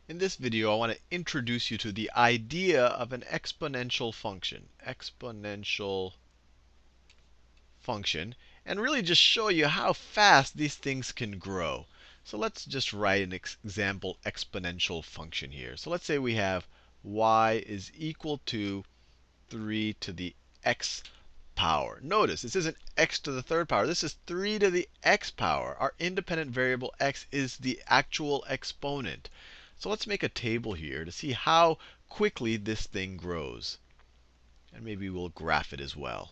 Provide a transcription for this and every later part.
In this video, I want to introduce you to the idea of an exponential function. And really just show you how fast these things can grow. So let's just write an example exponential function here. So let's say we have y is equal to 3 to the x power. Notice, this isn't x to the third power. This is 3 to the x power. Our independent variable x is the actual exponent. So let's make a table here to see how quickly this thing grows. And maybe we'll graph it as well.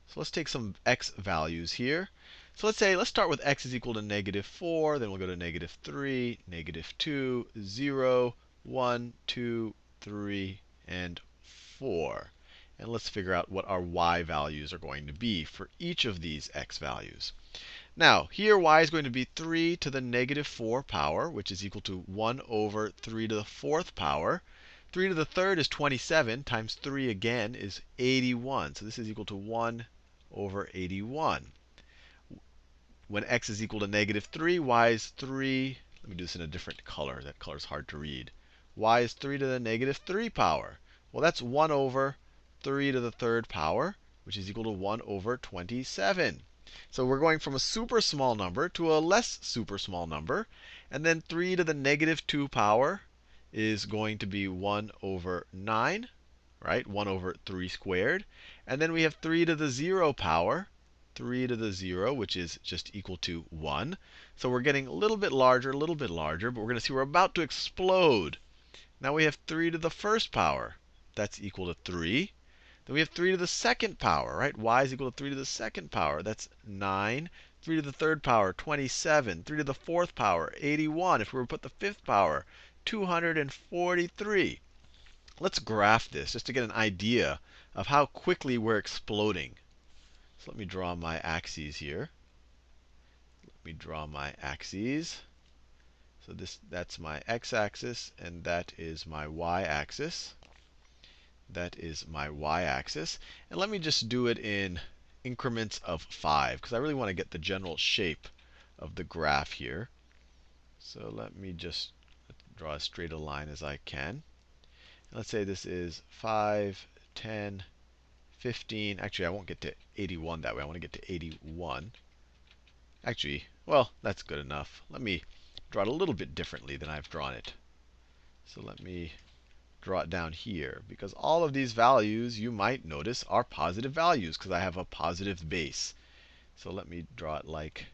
So let's take some x values here. So let's start with x is equal to -4. Then we'll go to -3, -2, 0, 1, 2, 3, and 4. And let's figure out what our y values are going to be for each of these x values. Now, here y is going to be 3 to the -4 power, which is equal to 1 over 3 to the 4th power. 3 to the third is 27, times 3 again is 81. So this is equal to 1 over 81. When x is equal to -3, y is 3. Let me do this in a different color. That color is hard to read. Y is 3 to the -3 power. Well, that's 1 over 3 to the third power, which is equal to 1 over 27. So we're going from a super small number to a less super small number. And then 3 to the -2 power is going to be 1 over 9, right? 1 over 3 squared. And then we have 3 to the 0 power, 3 to the 0, which is just equal to 1. So we're getting a little bit larger, but we're going to see we're about to explode. Now we have 3 to the first power. That's equal to 3. Then we have 3 to the second power, right? Y is equal to 3 to the second power. That's 9. 3 to the third power, 27. 3 to the fourth power, 81. If we were to put the fifth power, 243. Let's graph this just to get an idea of how quickly we're exploding. So let me draw my axes here. So that's my x-axis, and that is my y-axis. And let me just do it in increments of 5, because I really want to get the general shape of the graph here. So let me just draw as straight a line as I can. Let's say this is 5, 10, 15. Actually, I won't get to 81 that way. I want to get to 81. Actually, well, that's good enough. Let me draw it a little bit differently than I've drawn it. So let me draw it down here, because all of these values, you might notice, are positive values because I have a positive base. So let me draw it like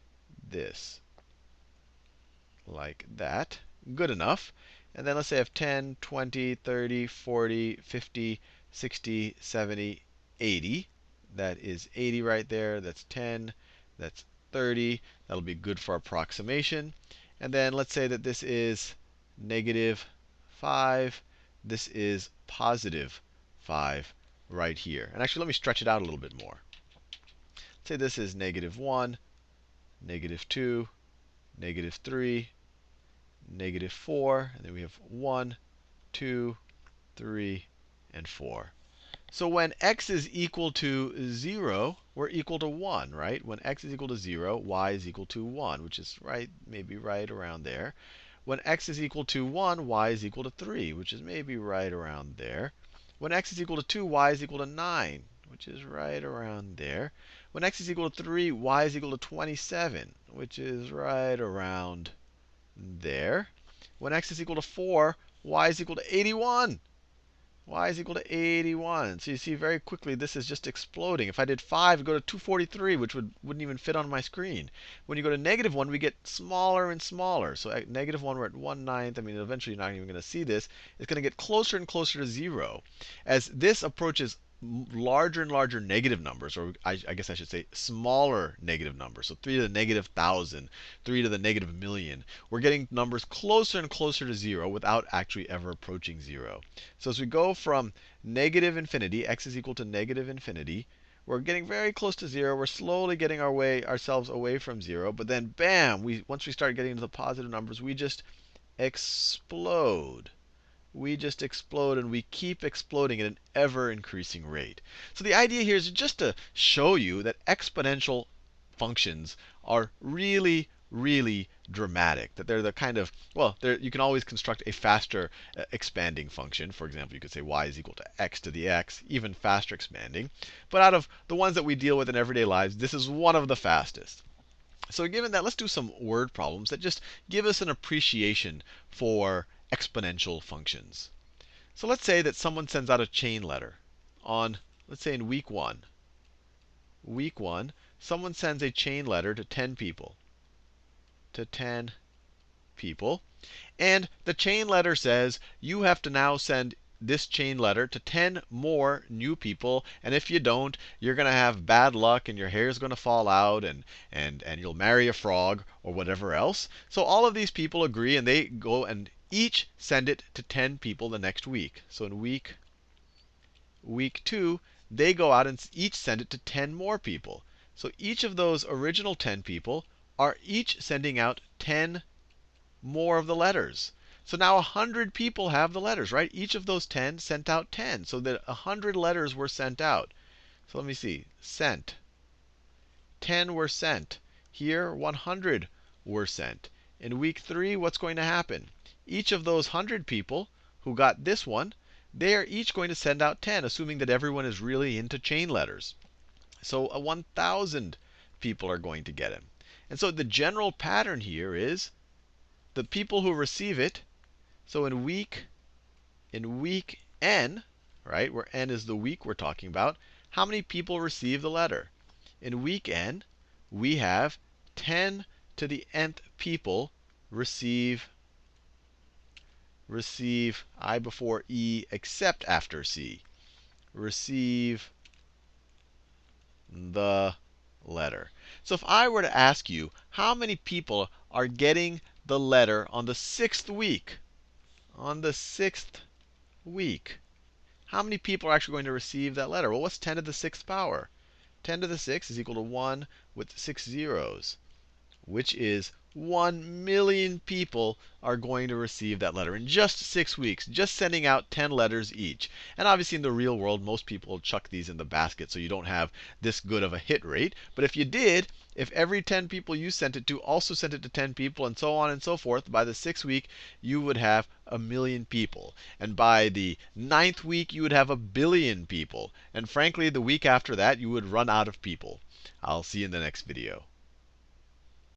this. Like that. Good enough. And then let's say I have 10, 20, 30, 40, 50, 60, 70, 80. That is 80 right there. That's 10. That's 30. That'll be good for approximation. And then let's say that this is -5. This is +5 right here. And actually, let me stretch it out a little bit more. Let's say this is -1, -2, -3, -4. And then we have 1, 2, 3, and 4. So when x is equal to 0, we're equal to 1, right? When x is equal to 0, y is equal to 1, which is maybe right around there. When x is equal to 1, y is equal to 3, which is maybe right around there. When x is equal to 2, y is equal to 9, which is right around there. When x is equal to 3, y is equal to 27, which is right around there. When x is equal to 4, y is equal to 81. Y is equal to 81. So you see very quickly this is just exploding. If I did 5, it'd go to 243, which wouldn't even fit on my screen. When you go to -1, we get smaller and smaller. So at -1, we're at 1/9. I mean, eventually you're not even going to see this. It's going to get closer and closer to 0. As this approaches larger and larger negative numbers, or I guess I should say smaller negative numbers. So 3 to the -1,000, 3 to the -1,000,000. We're getting numbers closer and closer to 0 without actually ever approaching 0. So as we go from -infinity, x is equal to -infinity, we're getting very close to 0. We're slowly getting ourselves away from 0. But then, bam, once we start getting into the positive numbers, we just explode. We just explode, and we keep exploding at an ever-increasing rate. So the idea here is just to show you that exponential functions are really, really dramatic. That they're the kind of, well, you can always construct a faster expanding function. For example, you could say y is equal to x to the x, even faster expanding. But out of the ones that we deal with in everyday lives, this is one of the fastest. So given that, let's do some word problems that just give us an appreciation for exponential functions. So let's say that someone sends out a chain letter on, let's say in week 1. Week 1, someone sends a chain letter to 10 people. To 10 people. And the chain letter says you have to now send this chain letter to 10 more new people. And if you don't, you're going to have bad luck and your hair is going to fall out and you'll marry a frog or whatever else. So all of these people agree and they go and each send it to 10 people the next week. So in week 2, they go out and each send it to 10 more people. So each of those original 10 people are each sending out 10 more of the letters. So now 100 people have the letters, right? Each of those 10 sent out 10. So that 100 letters were sent out. So let me see. Sent. 10 were sent. Here, 100 were sent. In week 3, what's going to happen? Each of those 100 people who got this one, they are each going to send out 10, assuming that everyone is really into chain letters. So 1,000 people are going to get it. And so the general pattern here is the people who receive it. So in week n, right, where n is the week we're talking about, how many people receive the letter? In week n, we have 10 to the nth people receive I before E except after C. Receive the letter. So if I were to ask you how many people are getting the letter on the 6th week, on the 6th week, how many people are actually going to receive that letter? Well, what's 10 to the 6th power? 10 to the 6th is equal to 1 with 6 zeros, which is 1,000,000 people are going to receive that letter in just 6 weeks, just sending out 10 letters each. And obviously in the real world, most people chuck these in the basket, so you don't have this good of a hit rate. But if you did, if every 10 people you sent it to also sent it to 10 people, and so on and so forth, by the 6th week, you would have 1,000,000 people. And by the 9th week, you would have 1,000,000,000 people. And frankly, the week after that, you would run out of people. I'll see you in the next video.